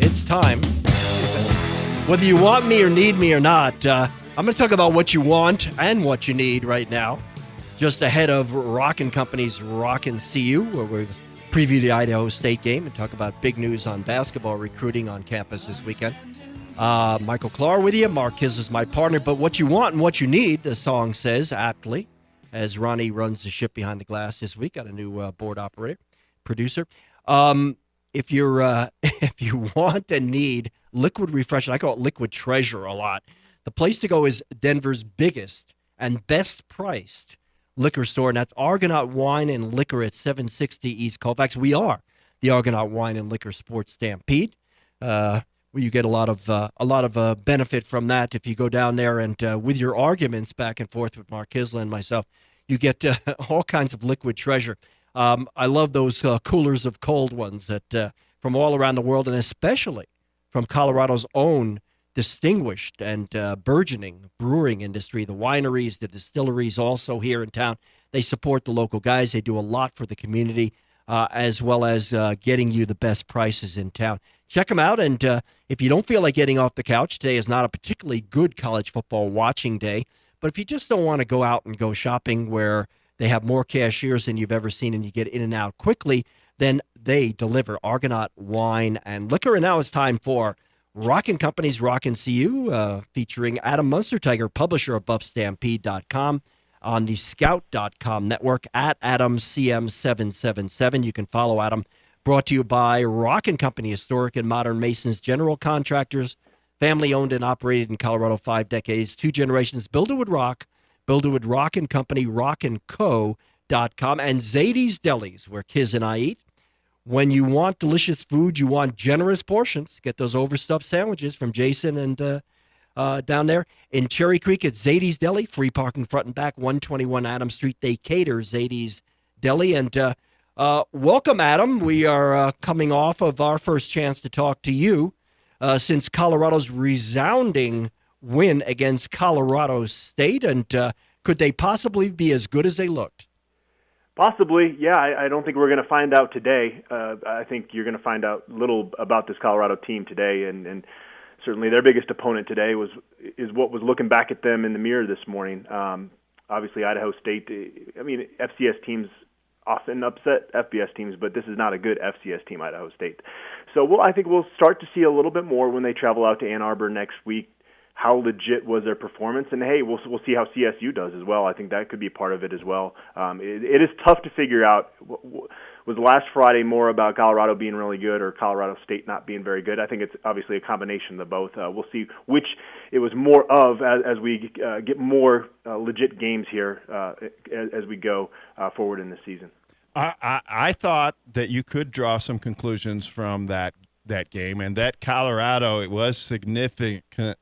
It's time. Whether you want me or need me or not, I'm going to talk about what you want and what you need right now. Just ahead of Rockin Company's Rockin CU, where we preview the Idaho State game and talk about big news on basketball recruiting on campus this weekend. Michael Klahr with you. Mark Kiss is my partner. But what you want and what you need, the song says aptly, as Ronnie runs the ship behind the glass this week. Got a new board operator, producer. If you want and need liquid refreshment, I call it liquid treasure a lot. The place to go is Denver's biggest and best priced liquor store, and that's Argonaut Wine and Liquor at 760 East Colfax. We are the Argonaut Wine and Liquor Sports Stampede. Where you get a lot of benefit from that if you go down there and with your arguments back and forth with Mark Kisla and myself, you get all kinds of liquid treasure. I love those coolers of cold ones that from all around the world, and especially from Colorado's own distinguished and burgeoning brewing industry. The wineries, the distilleries also here in town, they support the local guys. They do a lot for the community as well as getting you the best prices in town. Check them out, and if you don't feel like getting off the couch, today is not a particularly good college football watching day, but if you just don't want to go out and go shopping where they have more cashiers than you've ever seen and you get in and out quickly, then they deliver Argonaut Wine and Liquor. And now it's time for Rockin Company's Rockin CU, featuring Adam Munsterteiger, publisher of BuffStampede.com, on the Scout.com network at AdamCM777. You can follow Adam. Brought to you by Rockin Company, historic and modern masons, general contractors, family-owned and operated in Colorado 5 decades, 2 generations. Build it with rock. Build it with Rockin Company, rockandco.com, and Zadie's Delis, where Kiz and I eat. When you want delicious food, you want generous portions. Get those overstuffed sandwiches from Jason and down there in Cherry Creek at Zadie's Deli. Free parking front and back, 121 Adams Street. They cater Zadie's Deli. And welcome, Adam. We are coming off of our first chance to talk to you since Colorado's resounding win against Colorado State, and could they possibly be as good as they looked? Possibly, yeah. I don't think we're going to find out today. I think you're going to find out little about this Colorado team today, and certainly their biggest opponent today is what was looking back at them in the mirror this morning. Obviously, Idaho State. I mean, FCS teams often upset FBS teams, but this is not a good FCS team, Idaho State. So I think we'll start to see a little bit more when they travel out to Ann Arbor next week. How legit was their performance? And, hey, we'll see how CSU does as well. I think that could be part of it as well. It is tough to figure out. Was last Friday more about Colorado being really good or Colorado State not being very good? I think it's obviously a combination of both. We'll see which it was more of as we get more legit games here as we go forward in the season. I thought that you could draw some conclusions from that game, and that Colorado, it was significant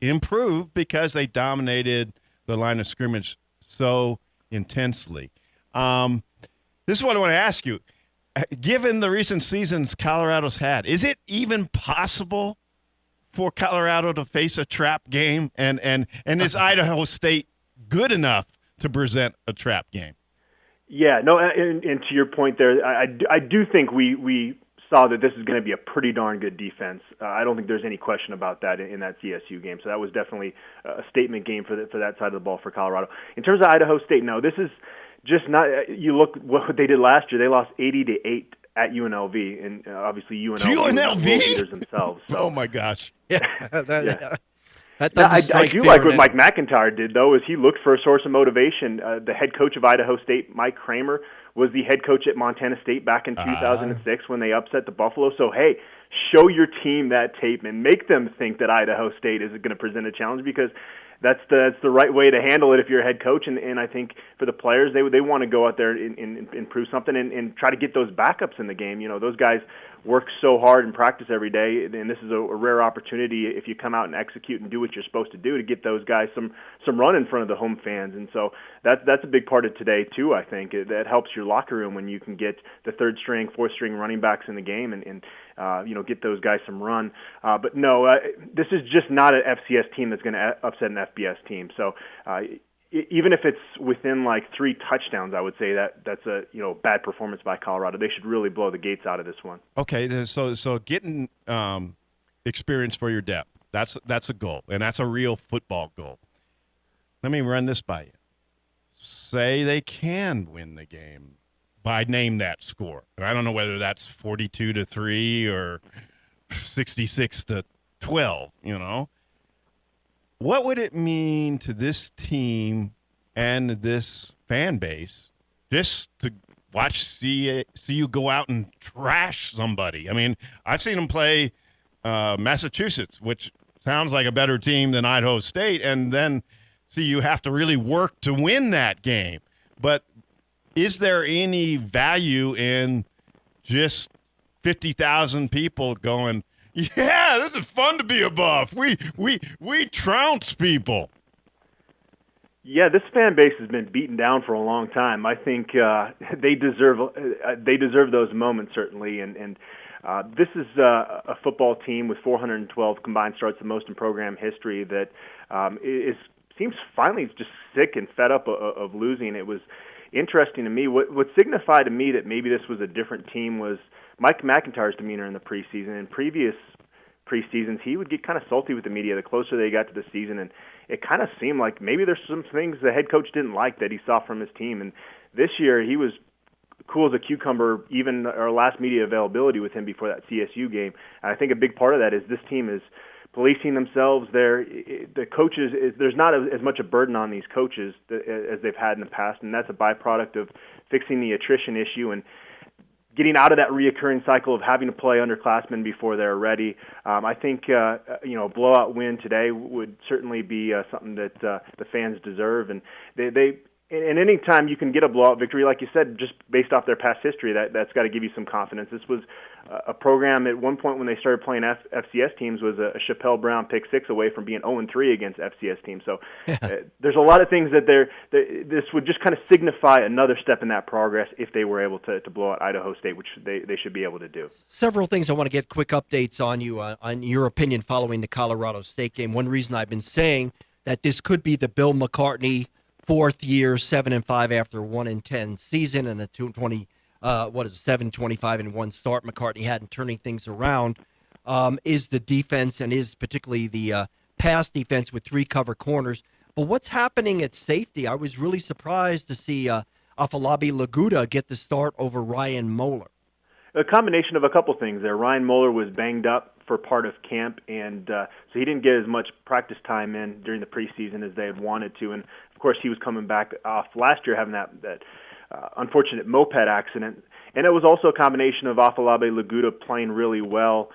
improved because they dominated the line of scrimmage so intensely. This is what I want to ask you. Given the recent seasons Colorado's had, is it even possible for Colorado to face a trap game? And is Idaho State good enough to present a trap game? Yeah, no, and to your point there, I do think we saw that this is going to be a pretty darn good defense. I don't think there's any question about that in that CSU game. So that was definitely a statement game for that side of the ball for Colorado. In terms of Idaho State, no, this is just not. You look what they did last year. They lost 80-8 at UNLV, and obviously UNLV leaders themselves. So. Oh my gosh! Yeah, I do like what Mike McIntyre did, though, is he looked for a source of motivation. The head coach of Idaho State, Mike Kramer, was the head coach at Montana State back in 2006 when they upset the Buffalo. So, hey, show your team that tape and make them think that Idaho State is going to present a challenge, because that's the right way to handle it if you're a head coach. And I think for the players, they want to go out there and prove something and try to get those backups in the game. You know, those guys work so hard and practice every day, and this is a rare opportunity if you come out and execute and do what you're supposed to do to get those guys some run in front of the home fans. And so that's a big part of today too. I think that helps your locker room when you can get the third string, fourth string running backs in the game and get those guys some run. But no, this is just not an FCS team that's going to upset an FBS team. So even if it's within like 3 touchdowns, I would say that's a bad performance by Colorado. They should really blow the gates out of this one. Okay, so getting experience for your depth, that's a goal, and that's a real football goal. Let me run this by you. Say they can win the game by name that score. I don't know whether that's 42-3 or 66-12. What would it mean to this team and this fan base just to watch CU go out and trash somebody? I mean, I've seen them play Massachusetts, which sounds like a better team than Idaho State, and then CU have to really work to win that game. But is there any value in just 50,000 people going, yeah, this is fun to be a Buff. We trounce people. Yeah, this fan base has been beaten down for a long time. I think they deserve those moments, certainly. And this is a football team with 412 combined starts, the most in program history, that seems finally just sick and fed up of losing. It was interesting to me. What signified to me that maybe this was a different team was Mike McIntyre's demeanor in the preseason. In previous preseasons, he would get kind of salty with the media the closer they got to the season, and it kind of seemed like maybe there's some things the head coach didn't like that he saw from his team. And this year, he was cool as a cucumber, even our last media availability with him before that CSU game. And I think a big part of that is this team is policing themselves. The coaches, there's not as much a burden on these coaches as they've had in the past, and that's a byproduct of fixing the attrition issue and getting out of that reoccurring cycle of having to play underclassmen before they're ready. I think a blowout win today would certainly be something that the fans deserve, and and any time you can get a blowout victory, like you said, just based off their past history, that's got to give you some confidence. This was a program at one point when they started playing FCS teams was a Chappelle Brown pick six away from being 0-3 against FCS teams. So there's a lot of things that this would just kind of signify another step in that progress if they were able to blow out Idaho State, which they should be able to do. Several things I want to get quick updates on you, on your opinion following the Colorado State game. One reason I've been saying that this could be the Bill McCartney fourth year, 7-5 after 1-10 season, and a 7-25-1 start McCartney had in turning things around, is the defense, and is particularly the pass defense with 3 cover corners. But what's happening at safety? I was really surprised to see Afalabi Laguda get the start over Ryan Moeller. A combination of a couple things there. Ryan Moeller was banged up for part of camp, and so he didn't get as much practice time in during the preseason as they had wanted to. And, of course, he was coming back off last year having that unfortunate moped accident. And it was also a combination of Afalabi Laguda playing really well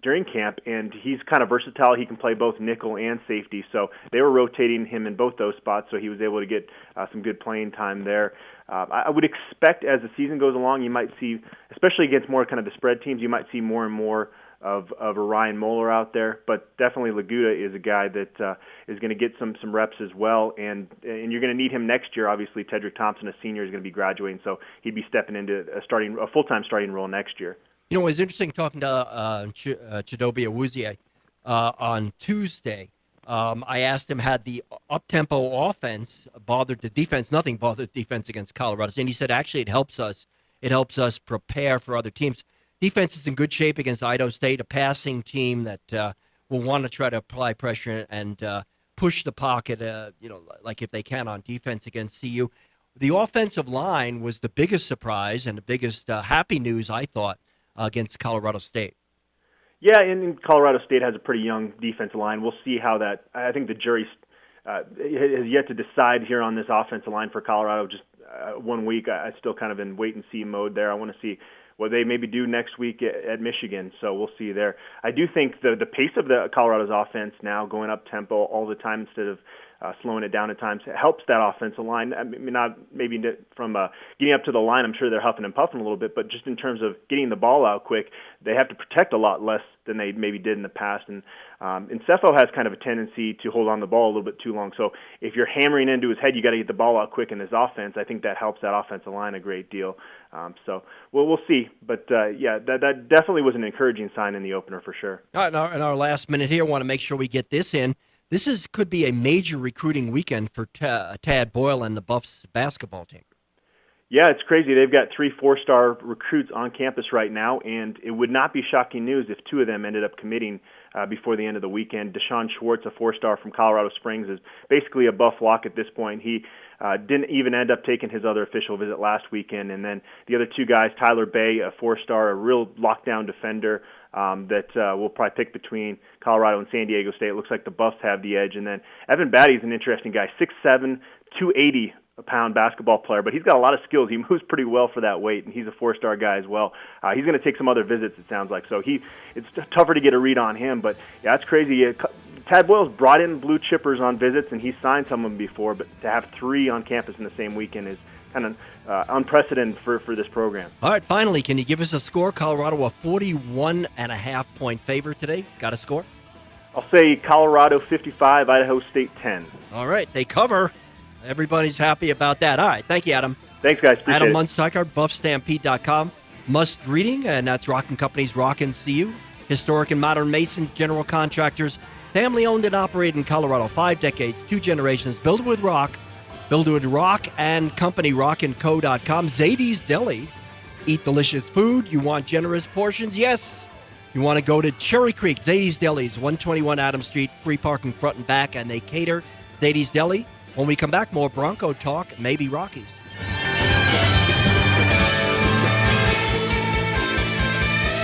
during camp, and he's kind of versatile. He can play both nickel and safety, so they were rotating him in both those spots, so he was able to get some good playing time there. I would expect as the season goes along, you might see, especially against more kind of the spread teams, you might see more and more of a Ryan Moeller out there, but definitely Laguda is a guy that is going to get some reps as well, and you're going to need him next year. Obviously, Tedrick Thompson, a senior, is going to be graduating, so he'd be stepping into a full-time starting role next year. You know, it was interesting talking to Chidobe Awuzie on Tuesday. I asked him, had the up-tempo offense bothered the defense? Nothing bothered the defense against Colorado State. And he said, actually, it helps us. It helps us prepare for other teams. Defense is in good shape against Idaho State, a passing team that will want to try to apply pressure and push the pocket, like if they can on defense against CU. The offensive line was the biggest surprise and the biggest happy news, I thought, against Colorado State. Yeah, and Colorado State has a pretty young defensive line. We'll see how that. I think the jury has yet to decide here on this offensive line for Colorado. Just 1 week, I still kind of in wait-and-see mode there. I want to see what they maybe do next week at Michigan, so we'll see there. I do think the pace of the Colorado's offense now, going up tempo all the time instead of slowing it down at times, it helps that offensive line. I mean, not maybe from getting up to the line, I'm sure they're huffing and puffing a little bit, but just in terms of getting the ball out quick, they have to protect a lot less than they maybe did in the past. And Ncefo has kind of a tendency to hold on the ball a little bit too long. So if you're hammering into his head, you got to get the ball out quick in his offense. I think that helps that offensive line a great deal. So we'll see. But, yeah, that definitely was an encouraging sign in the opener for sure. All right, in our last minute here, I want to make sure we get this in. could be a major recruiting weekend for Tad Boyle and the Buffs basketball team. Yeah, it's crazy. They've got 3 4-star recruits on campus right now, and it would not be shocking news if 2 of them ended up committing before the end of the weekend. Deshaun Schwartz, a 4-star from Colorado Springs, is basically a Buff lock at this point. He didn't even end up taking his other official visit last weekend. And then the other 2 guys, Tyler Bay, a 4-star, a real lockdown defender that we'll probably pick between Colorado and San Diego State. It looks like the Buffs have the edge. And then Evan Batty's an interesting guy, 6'7", 280 a pound basketball player, but he's got a lot of skills. He moves pretty well for that weight, and he's a 4-star guy as well. He's going to take some other visits, it sounds like. So it's tougher to get a read on him, but yeah, it's crazy. Tad Boyle's brought in blue chippers on visits, and he's signed some of them before, but to have 3 on campus in the same weekend is kind of unprecedented for this program. All right, finally, can you give us a score? Colorado a 41.5-point favorite today. Got a score? I'll say Colorado 55, Idaho State 10. All right, they cover. Everybody's happy about that. All right, thank you, Adam. Thanks, guys. Appreciate Adam it. Munsterteiger, BuffStampede.com. Must reading, and that's Rockin Company's Rockin CU. Historic and modern masons, general contractors, family owned and operated in Colorado. 5 decades, 2 generations. Build with Rock. Build with Rock and Company, RockinCo.com. Zadie's Deli. Eat delicious food. You want generous portions? Yes. You want to go to Cherry Creek, Zadie's Deli's, 121 Adams Street, free parking front and back, and they cater Zadie's Deli. When we come back, more Bronco talk, maybe Rockies.